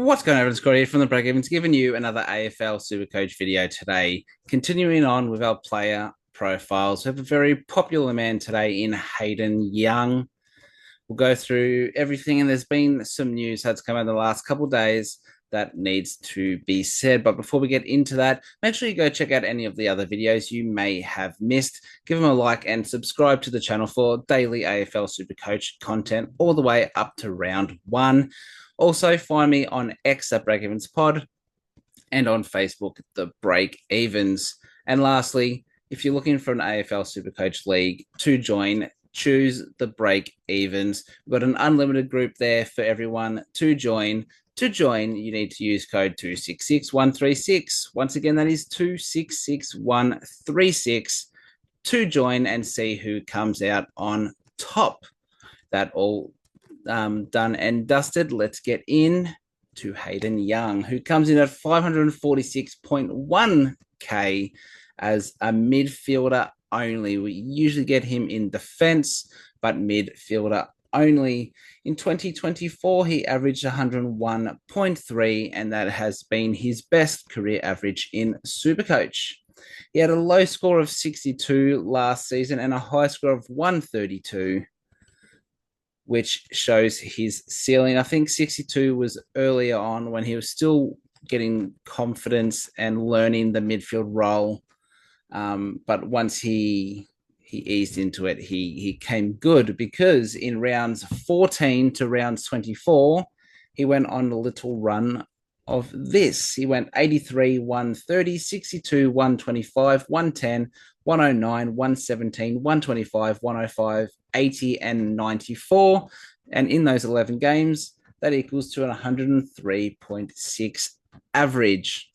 What's going on, everyone? Scott here from the Breakevens, giving you another AFL Supercoach video today. Continuing on with our player profiles, we have a very popular man today in Hayden Young. We'll go through everything, and there's been some news that's come out in the last couple of days that needs to be said. But before we get into that, make sure you go check out any of the other videos you may have missed. Give them a like and subscribe to the channel for daily AFL Supercoach content all the way up to round one. Also, find me on X at Breakevens Pod and on Facebook, the Breakevens. And lastly, if you're looking for an AFL Supercoach League to join, choose the Breakevens. We've got an unlimited group there for everyone to join. To join, you need to use code 266136. Once again, that is 266136 to join and see who comes out on top. That all done and dusted. Let's get in to Hayden Young, who comes in at 546.1k as a midfielder only. We usually get him in defense, but midfielder only. In 2024, he averaged 101.3, and that has been his best career average in Supercoach. He had a low score of 62 last season and a high score of 132, which shows his ceiling. I think 62 was earlier on when he was still getting confidence and learning the midfield role. But once he eased into it, he came good, because in rounds 14 to rounds 24, he went on a little run of this. He went 83, 130, 62, 125, 110, 109, 117, 125, 105, 80, and 94. And in those 11 games, that equals to an 103.6 average.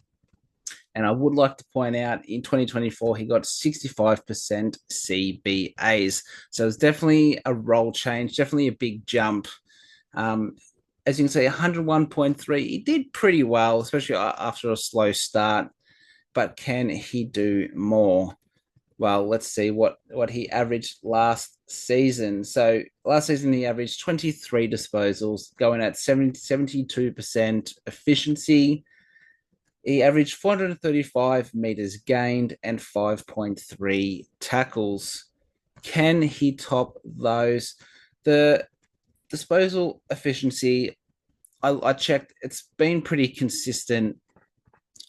And I would like to point out, in 2024, he got 65% CBAs. So it's definitely a role change, definitely a big jump. As you can see, 101.3, he did pretty well, especially after a slow start. But can he do more? Well, let's see what he averaged last season. So last season, he averaged 23 disposals, going at 72% efficiency. He averaged 435 meters gained and 5.3 tackles. Can he top those? The disposal efficiency, I checked, it's been pretty consistent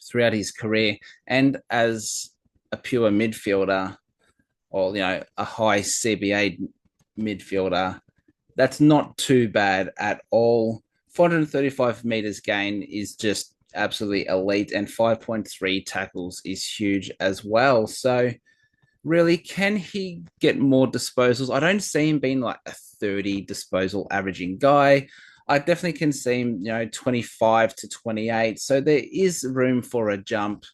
throughout his career. And as a pure midfielder, or a high CBA midfielder, that's not too bad at all. 435 meters gain is just absolutely elite, and 5.3 tackles is huge as well. So really, can he get more disposals? I don't see him being like a 30 disposal averaging guy. I definitely can see him, 25 to 28. So there is room for a jump.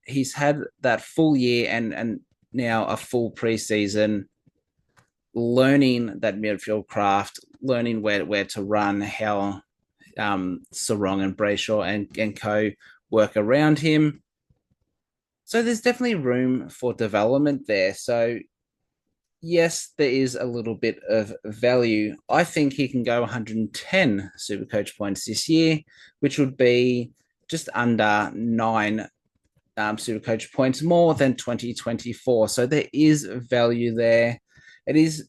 He's had that full year and now a full preseason, learning that midfield craft, learning where to run, how Sarong and Brayshaw and co work around him. So there's definitely room for development there. So yes, there is a little bit of value. I think he can go 110 Supercoach points this year, which would be just under 9 Supercoach points more than 2024. So there is value there. It is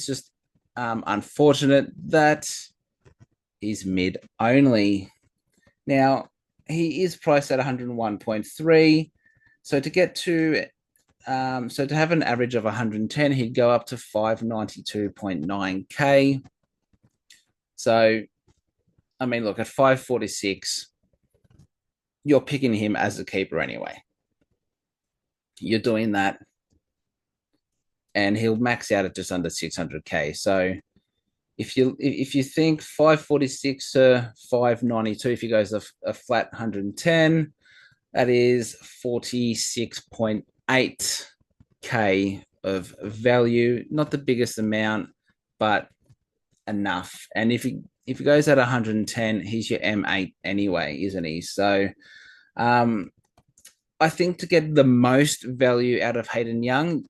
just unfortunate that he's mid only. Now, he is priced at 101.3. So to get to so to have an average of 110, he'd go up to 592.9k. So, I mean, look, at 546, you're picking him as a keeper anyway. You're doing that, and he'll max out at just under 600k. So if you think 546 to 592, if he goes a flat 110, that is 46.8k of value. Not the biggest amount, but enough. And if he goes at 110, he's your M8 anyway, isn't he? So I think to get the most value out of Hayden Young,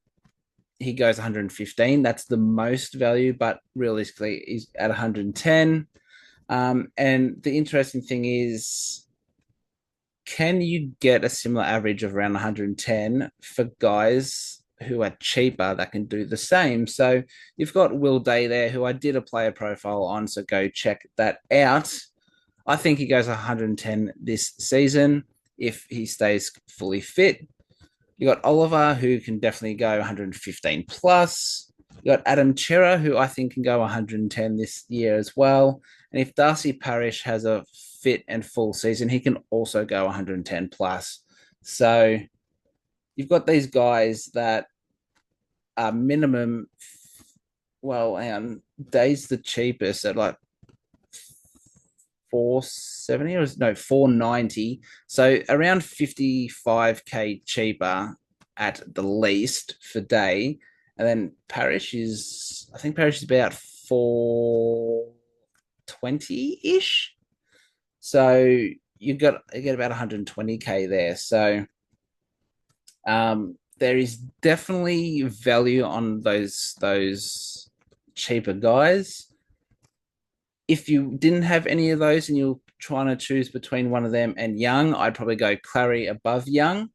he goes 115. That's the most value, but realistically, he's at 110. And the interesting thing is, can you get a similar average of around 110 for guys who are cheaper that can do the same? So you've got Will Day there, who I did a player profile on, so go check that out. I think he goes 110 this season if he stays fully fit. You got Oliver, who can definitely go 115 plus. You got Adam Chera, who I think can go 110 this year as well. And if Darcy Parish has a fit and full season, he can also go 110 plus. So you've got these guys that are minimum, well, Day's the cheapest at like 470 or no 490, so around 55k cheaper at the least for Day. And then Parish is, I think Parish is about 420-ish, so you get about 120k there. So there is definitely value on those cheaper guys. If you didn't have any of those and you're trying to choose between one of them and Young, I'd probably go Clary above Young,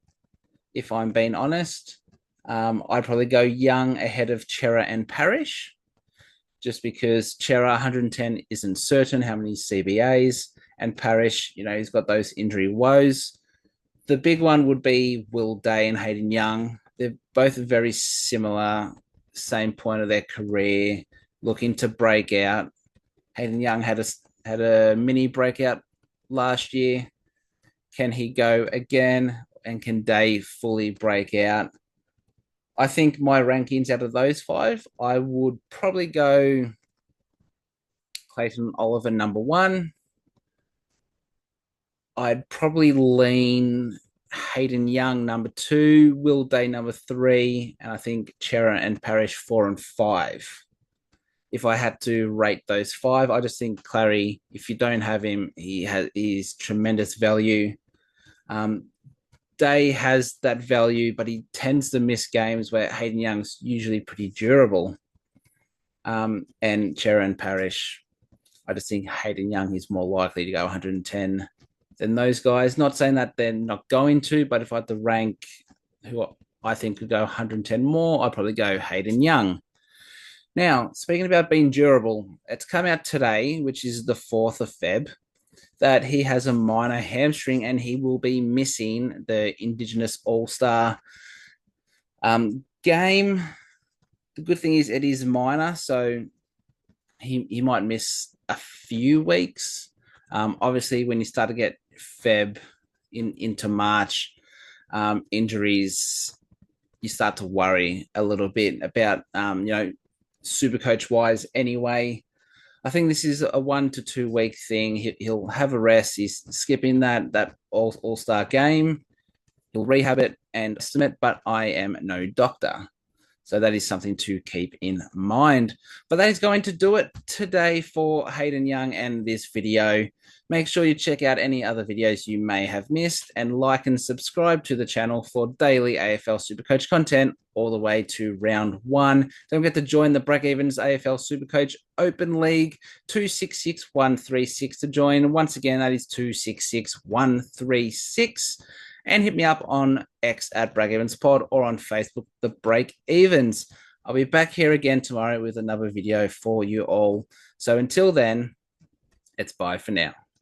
if I'm being honest. I'd probably go Young ahead of Chera and Parish, just because Chera 110 isn't certain how many CBAs, and Parish, he's got those injury woes. The big one would be Will Day and Hayden Young. They're both very similar, same point of their career, looking to break out. Hayden Young had a mini breakout last year. Can he go again? And can Day fully break out? I think my rankings out of those five, I would probably go Clayton Oliver number one. I'd probably lean Hayden Young number two, Will Day number three, and I think Chera and Parish 4 and 5. If I had to rate those five, I just think Clary, if you don't have him, he's tremendous value. Day has that value, but he tends to miss games where Hayden Young's usually pretty durable. And Chera and Parish, I just think Hayden Young is more likely to go 110 than those guys. Not saying that they're not going to, but if I had to rank who I think could go 110 more, I'd probably go Hayden Young. Now, speaking about being durable, it's come out today, which is the 4th of Feb, that he has a minor hamstring and he will be missing the Indigenous All-Star game. The good thing is it is minor, so he might miss a few weeks. Obviously, when you start to get Feb into March, injuries, you start to worry a little bit about, super coach wise anyway. I think this is a 1 to 2 week thing. He'll have a rest. He's skipping that all-star game. He'll rehab it and estimate, but I am no doctor. So that is something to keep in mind. But that is going to do it today for Hayden Young and this video. Make sure you check out any other videos you may have missed and like and subscribe to the channel for daily AFL Supercoach content all the way to round 1. Don't forget to join the Breakevens AFL Supercoach Open League, 266136 to join. Once again, that is 266136. And hit me up on X at Breakevens Pod or on Facebook, The Breakevens. I'll be back here again tomorrow with another video for you all. So until then, it's bye for now.